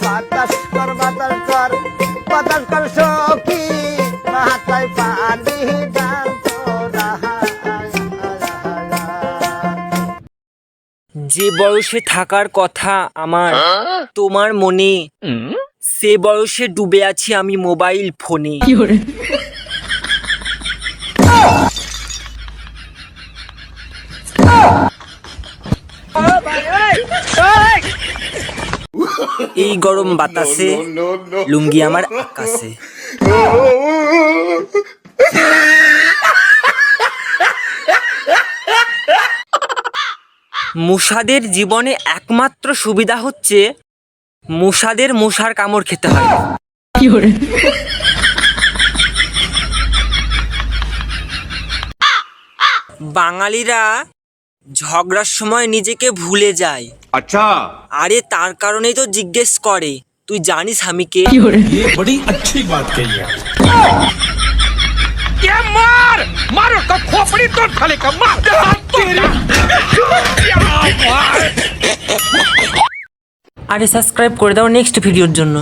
বাতাস কর বাতাস কর বাতাস কর সখী মাথায় পানি ডাল তোরা। যে বয়সে থাকার কথা আমার তোমার মনে, সে বয়সে ডুবে আছি আমি মোবাইল ফোনে। এই গরম বাতাসে লুঙ্গি আমার আকাশে। মশাদের জীবনে একমাত্র সুবিধা হচ্ছে মশাদের মশার কামড় খেতে হয়। বাঙালিরা ঝগড়ার সময় নিজেকে ভুলে যায়। अच्छा আরে তার কারণেই তো জিজ্ঞেস করে তুই জানিস আমি কে। ये बड़ी अच्छी बात कही है। ये मार मारो का खोपड़ी तोड़ साले का मार तेरी। আরে সাবস্ক্রাইব করে দাও নেক্সট ভিডিওর জন্য।